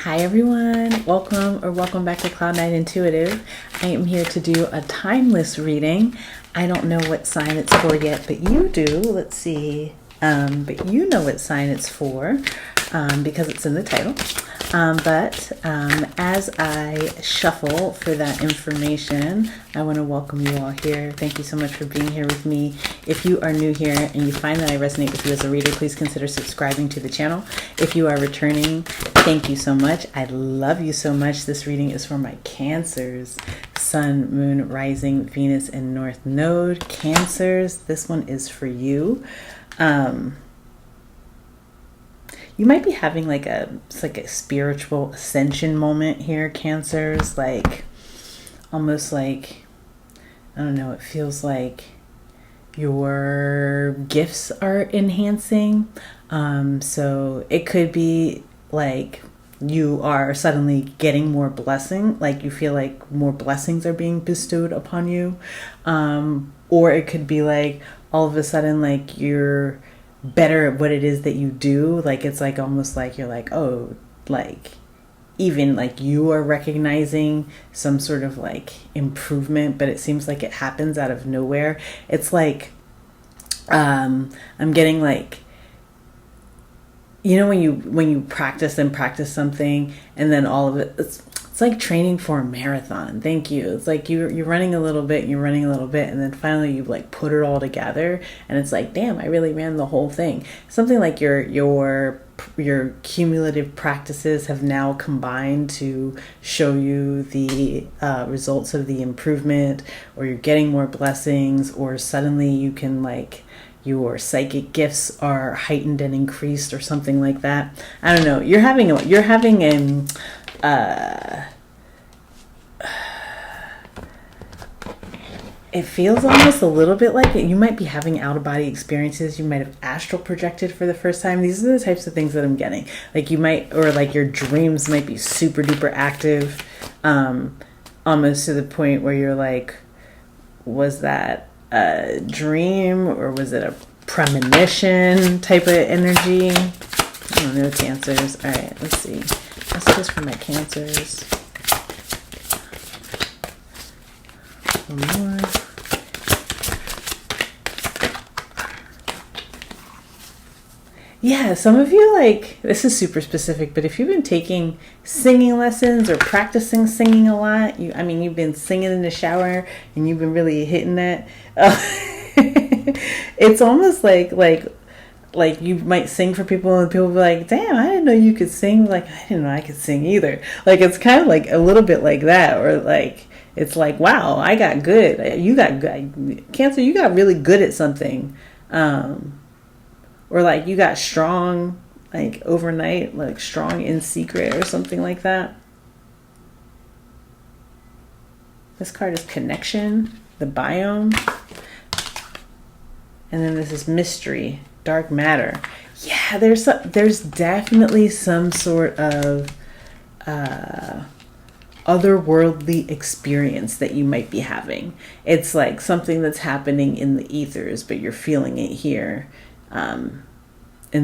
Hi everyone, welcome back to Cloud Night Intuitive. I am here to do a timeless reading. I don't know what sign it's for yet, but you do. Let's see. But you know what sign it's for because it's in the title. But as I shuffle for that information, I want to welcome you all here. Thank you so much for being here with me. If you are new here and you find that I resonate with you as a reader, please consider subscribing to the channel. If you are returning, thank you so much. I love you so much. This reading is for my Cancers. Sun, Moon, Rising, Venus, and North Node. Cancers, this one is for you. You might be having it's like a spiritual ascension moment here, Cancers. Like, almost like, I don't know, it feels like your gifts are enhancing. So it could be like you are suddenly getting more blessing, like you feel like more blessings are being bestowed upon you. Or it could be like all of a sudden, like you're better at what it is that you do. Like it's like almost like you're like, oh, like even like you are recognizing some sort of like improvement, but it seems like it happens out of nowhere. It's like I'm getting like, you know, when you practice something and then all of it, it's like training for a marathon. Thank you. It's like you're running a little bit, and then finally you like put it all together, and it's like, damn, I really ran the whole thing. Something like your cumulative practices have now combined to show you the results of the improvement, or you're getting more blessings, or suddenly you can like your psychic gifts are heightened and increased, or something like that. I don't know. You're having it feels almost a little bit like it. You might be having out-of-body experiences. You might have astral projected for the first time. These are the types of things that I'm getting. Like you might, or like your dreams might be super duper active, almost to the point where you're like, was that a dream or was it a premonition type of energy? I don't know, Cancers. All right, let's see. Let's do this for my Cancers. One more. Yeah, some of you, like, this is super specific, but if you've been taking singing lessons or practicing singing a lot, you've been singing in the shower and you've been really hitting that. It's almost like you might sing for people and people be like, damn, I didn't know you could sing. Like, I didn't know I could sing either. Like, it's kind of like a little bit like that, or like, it's like, wow, I got good. You got good. Cancer, you got really good at something. Or like you got strong, like overnight, like strong in secret or something like that. This card is connection, the biome. And then this is mystery, dark matter. Yeah, there's definitely some sort of otherworldly experience that you might be having. It's like something that's happening in the ethers, but you're feeling it here. In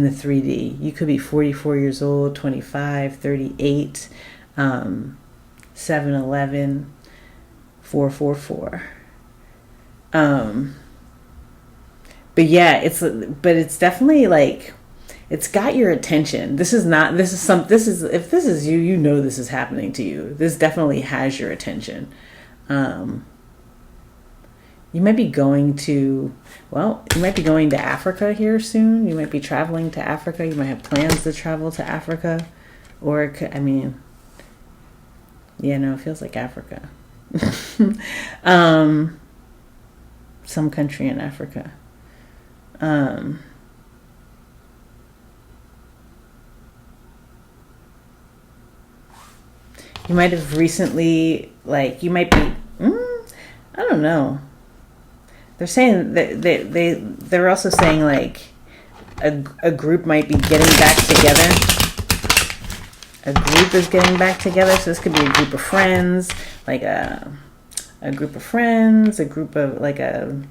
the 3D. You could be 44 years old, 25, 38, 7-11, 444. But yeah, it's definitely like, it's got your attention. If this is you, you know this is happening to you. This definitely has your attention. You might be going to Africa here soon. You might be traveling to Africa. You might have plans to travel to Africa. Or it could, it feels like Africa. Some country in Africa. You might have recently, like, you might be, I don't know. They're saying that they're also saying like a group might be getting back together. A group is getting back together, so this could be a group of friends, like a group of friends, a group of like a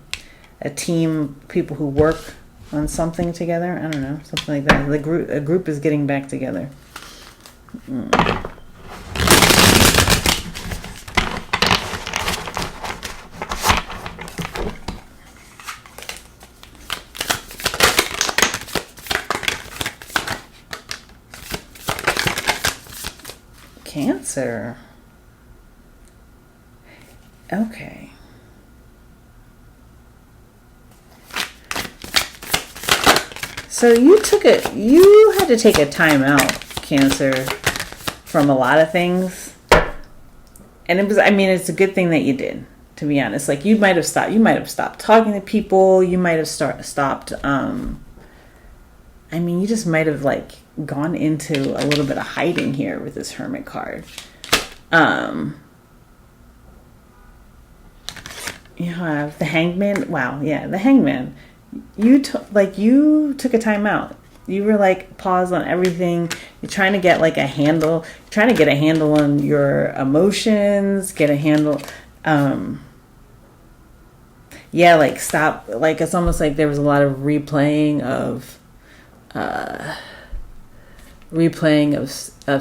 team, people who work on something together. I don't know, something like that. A group is getting back together. Cancer. Okay. So you had to take a time out, Cancer, from a lot of things. And it's a good thing that you did, to be honest. Like, you might have stopped talking to people. You might have stopped, you just might have, like, gone into a little bit of hiding here with this Hermit card. You have the Hangman. Wow, yeah, the Hangman. You took a time out. You were like, pause on everything. You're trying to get like a handle. Trying to get a handle on your emotions. Get a handle. Like stop. Like, it's almost like there was a lot of replaying of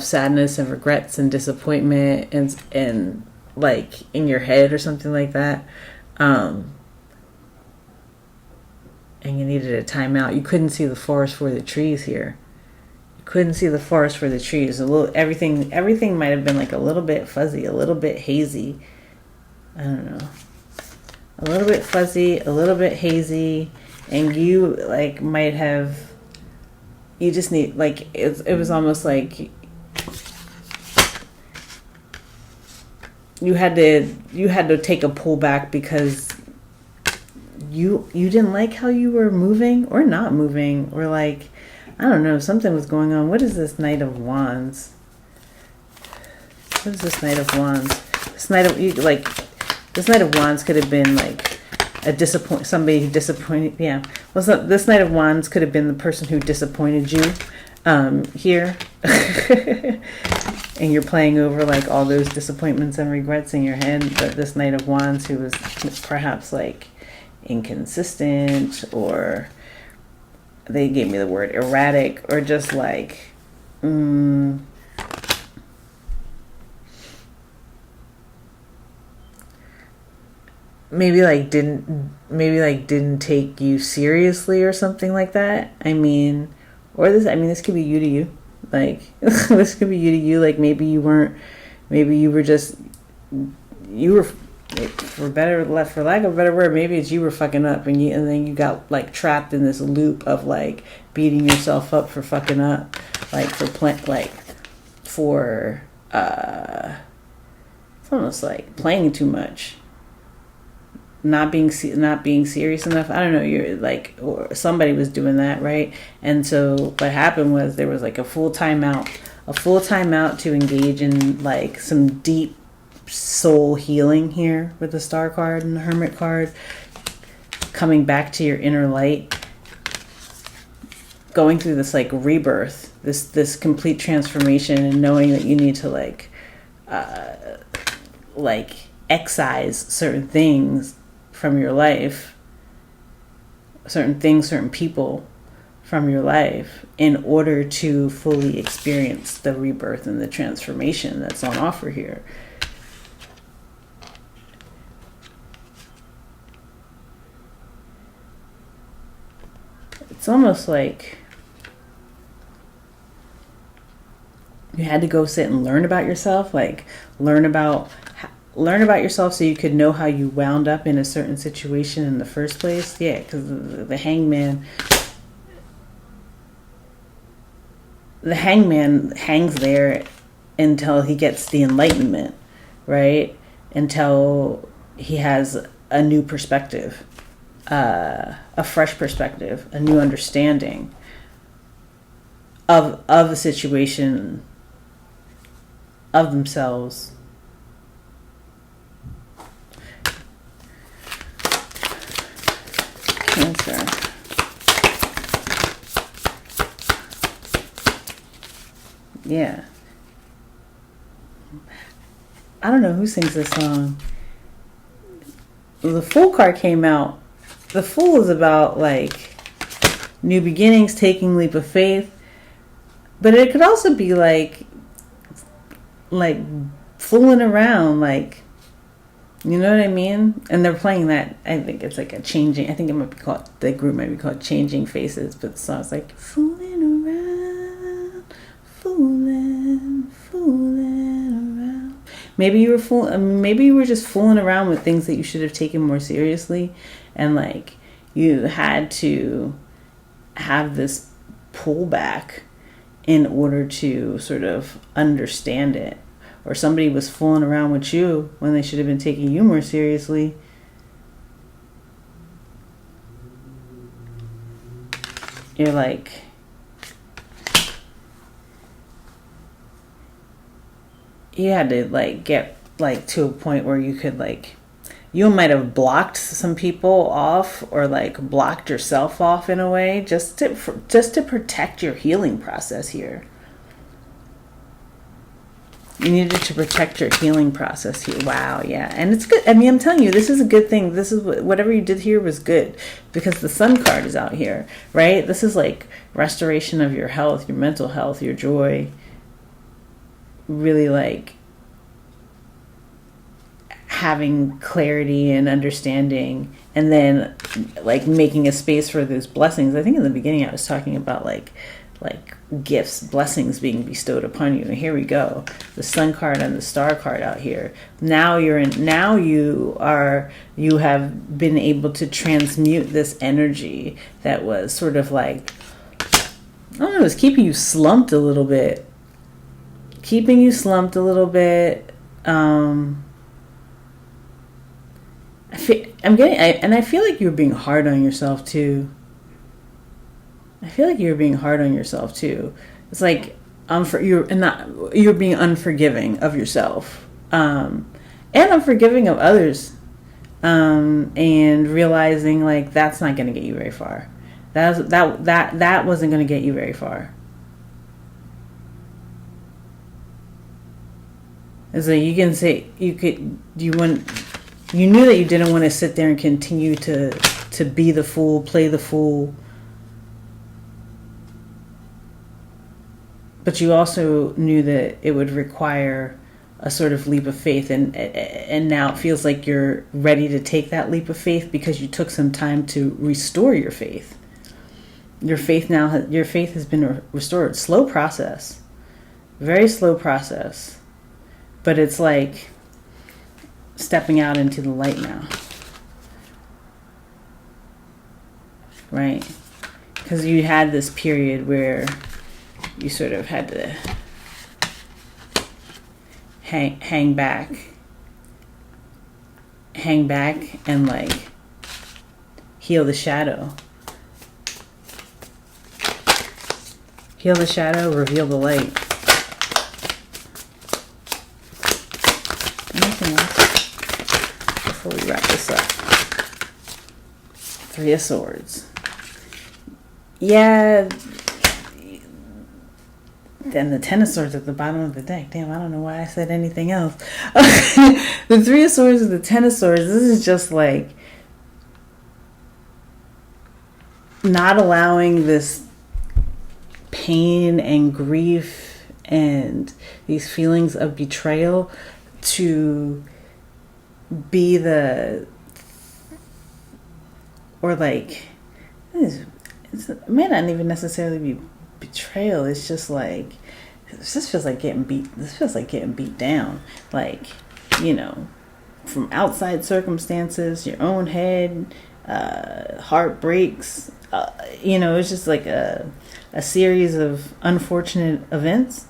sadness and regrets and disappointment and like in your head or something like that. And you needed a timeout. You couldn't see the forest for the trees here. You couldn't see the forest for the trees. Everything might have been like a little bit fuzzy, a little bit hazy. I don't know. A little bit fuzzy, a little bit hazy, and you like might have. You just need like it was almost like you had to take a pull back because you didn't like how you were moving or not moving, or like, I don't know, something was going on. What is this Knight of Wands? What is this Knight of Wands? This Knight of Wands could have been like somebody who disappointed. Yeah. Well, so this Knight of Wands could have been the person who disappointed you here. And you're playing over like all those disappointments and regrets in your head. But this Knight of Wands who was perhaps like inconsistent, or they gave me the word erratic, or just like maybe didn't take you seriously or something like that. This could be you to you. Like this could be you to you. Like maybe you were for lack of a better word, maybe it's you were fucking up and then you got like trapped in this loop of like beating yourself up for fucking up, like it's almost like playing too much, not being serious enough. I don't know. You're like, or somebody was doing that, right? And so what happened was there was like a full time out to engage in like some deep soul healing here with the Star card and the Hermit card, coming back to your inner light, going through this like rebirth, this complete transformation, and knowing that you need to like excise certain things from your life, certain people from your life, in order to fully experience the rebirth and the transformation that's on offer here. It's almost like you had to go sit and learn about yourself, like learn about yourself so you could know how you wound up in a certain situation in the first place. Yeah, because the hangman hangs there until he gets the enlightenment, right? Until he has a new perspective. A fresh perspective, a new understanding of the situation, of themselves. Cancer. Yeah. I don't know who sings this song. The Fool card came out. The Fool is about like new beginnings, taking leap of faith, but it could also be like like fooling around, like, you know what I mean? And they're playing that. I think it's like a changing. I think it might be called, the group might be called Changing Faces, but the song's like fooling around, fooling around. Maybe you were maybe you were just fooling around with things that you should have taken more seriously, and like you had to have this pullback in order to sort of understand it. Or somebody was fooling around with you when they should have been taking you more seriously. You're like, you had to like get like to a point where you could like, you might have blocked some people off, or like blocked yourself off in a way, just to protect your healing process here. You needed to protect your healing process here. Wow, yeah. And it's good. I mean, I'm telling you, this is a good thing. This is whatever you did here was good, because the Sun card is out here, right? This is like restoration of your health, your mental health, your joy. Really like having clarity and understanding, and then like making a space for those blessings. I think in the beginning I was talking about like gifts, blessings being bestowed upon you. And here we go. The Sun card and the Star card out here. Now you have been able to transmute this energy that was sort of like, I don't know, it was keeping you slumped a little bit. I feel like you're being hard on yourself too. It's like you're being unforgiving of yourself, and unforgiving of others, and realizing like that's not going to get you very far. That wasn't going to get you very far. It's like you can say you knew that you didn't want to sit there and continue to be the fool, play the fool. But you also knew that it would require a sort of leap of faith, and now it feels like you're ready to take that leap of faith because you took some time to restore your faith. Your faith has been restored. Slow process, very slow process, but it's like stepping out into the light now, right? Because you had this period where you sort of had to hang back and like heal the shadow, reveal the light. Anything else before we wrap this up? Three of Swords. Yeah. Then the Ten of Swords at the bottom of the deck. Damn, I don't know why I said anything else. The Three of Swords and the Ten of Swords. This is just like not allowing this pain and grief and these feelings of betrayal to be it may not even necessarily be betrayal. It's just like, this feels like getting beat down, like, you know, from outside circumstances, your own head, heartbreaks, you know, it's just like a series of unfortunate events,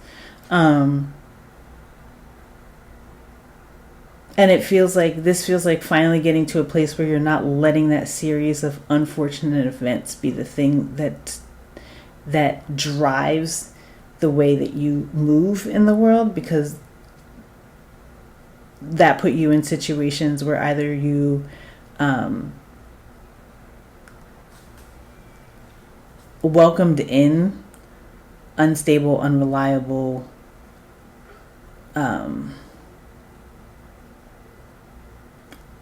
and this feels like finally getting to a place where you're not letting that series of unfortunate events be the thing that drives the way that you move in the world, because that put you in situations where either you welcomed in unstable, unreliable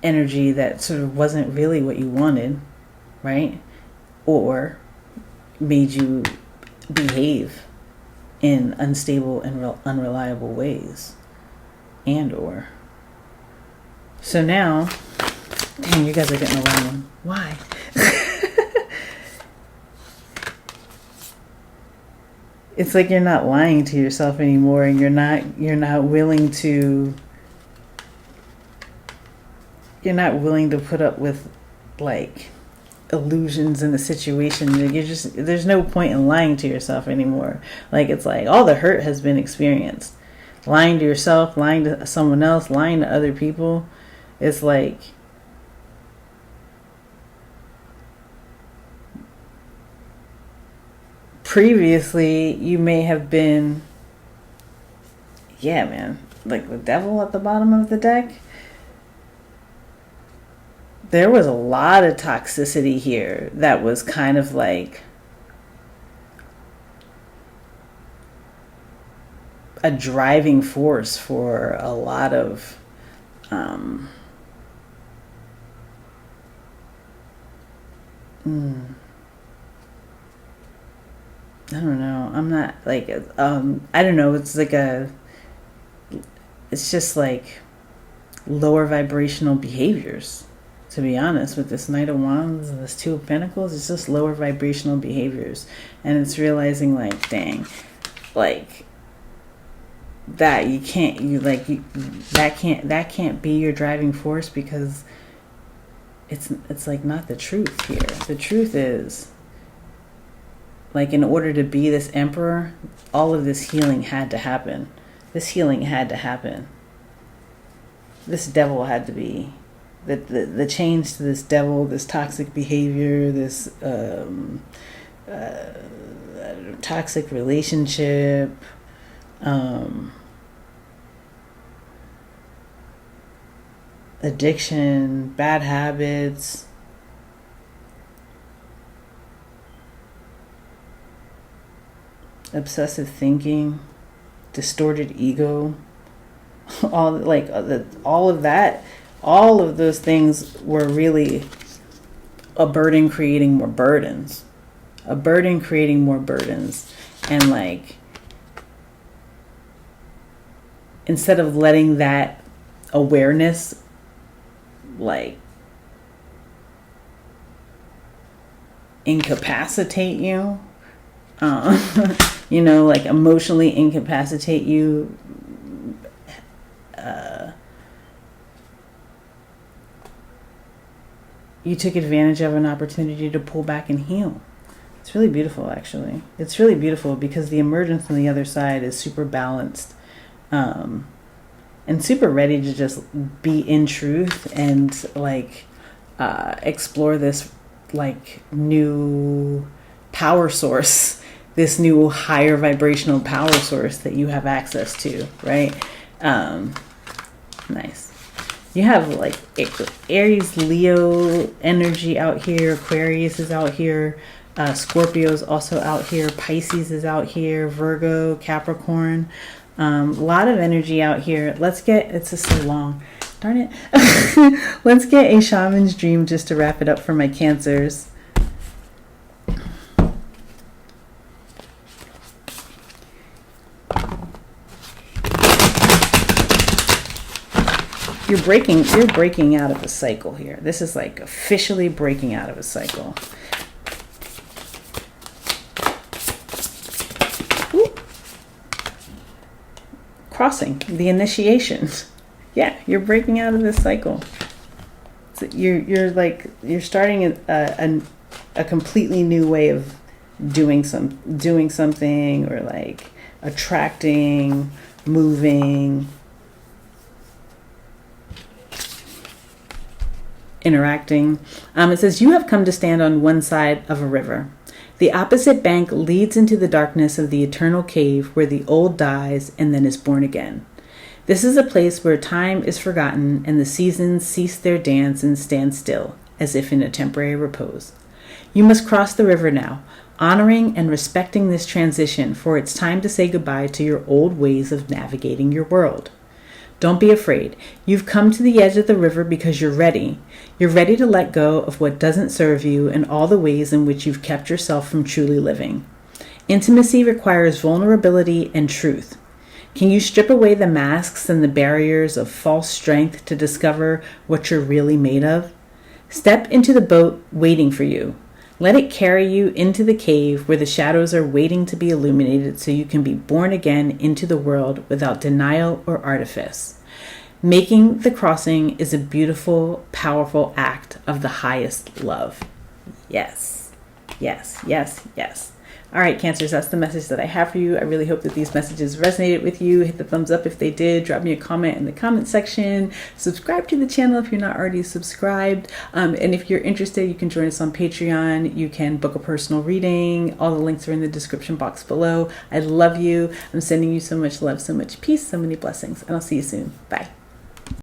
energy that sort of wasn't really what you wanted, right? Or made you behave in unstable and unreliable ways. And or. So now, dang, you guys are getting a long one. Why? It's like you're not lying to yourself anymore, and you're not willing to put up with like illusions in the situation. There's no point in lying to yourself anymore. Like, it's like all the hurt has been experienced. Lying to yourself, lying to someone else, lying to other people. It's like previously you may have been, yeah, man, like the devil at the bottom of the deck. There was a lot of toxicity here that was kind of like a driving force for a lot of I don't know. I'm not like I don't know. It's just like lower vibrational behaviors. To be honest, with this Knight of Wands and this Two of Pentacles, it's just lower vibrational behaviors, and it's realizing like, dang, like that that can't be your driving force, because it's like not the truth here. The truth is, like, in order to be this emperor, all of this healing had to happen. This healing had to happen. This devil had to be the change to this devil, this toxic behavior, this toxic relationship, addiction, bad habits, obsessive thinking, distorted ego, all of that. All of those things were really a burden creating more burdens. A burden creating more burdens. And like, instead of letting that awareness like incapacitate you, like emotionally incapacitate you, you took advantage of an opportunity to pull back and heal. It's really beautiful, actually. It's really beautiful because the emergence on the other side is super balanced, and super ready to just be in truth and like explore this like new power source, this new higher vibrational power source that you have access to, right? Nice. You have like Aries, Leo energy out here. Aquarius is out here. Scorpio is also out here. Pisces is out here. Virgo, Capricorn. A lot of energy out here. It's just so long. Darn it. Let's get a shaman's dream just to wrap it up for my Cancers. You're breaking out of a cycle here. This is like officially breaking out of a cycle. Ooh. Crossing, the initiation. Yeah, you're breaking out of this cycle. So you're starting a completely new way of doing something, or like attracting, moving, interacting. It says, you have come to stand on one side of a river. The opposite bank leads into the darkness of the eternal cave where the old dies and then is born again. This is a place where time is forgotten and the seasons cease their dance and stand still, as if in a temporary repose. You must cross the river now, honoring and respecting this transition, for it's time to say goodbye to your old ways of navigating your world. Don't be afraid. You've come to the edge of the river because you're ready. You're ready to let go of what doesn't serve you and all the ways in which you've kept yourself from truly living. Intimacy requires vulnerability and truth. Can you strip away the masks and the barriers of false strength to discover what you're really made of? Step into the boat waiting for you. Let it carry you into the cave where the shadows are waiting to be illuminated so you can be born again into the world without denial or artifice. Making the crossing is a beautiful, powerful act of the highest love. Yes, yes, yes, yes. All right, Cancers, that's the message that I have for you. I really hope that these messages resonated with you. Hit the thumbs up if they did. Drop me a comment in the comment section. Subscribe to the channel if you're not already subscribed. And if you're interested, you can join us on Patreon. You can book a personal reading. All the links are in the description box below. I love you. I'm sending you so much love, so much peace, so many blessings. And I'll see you soon. Bye.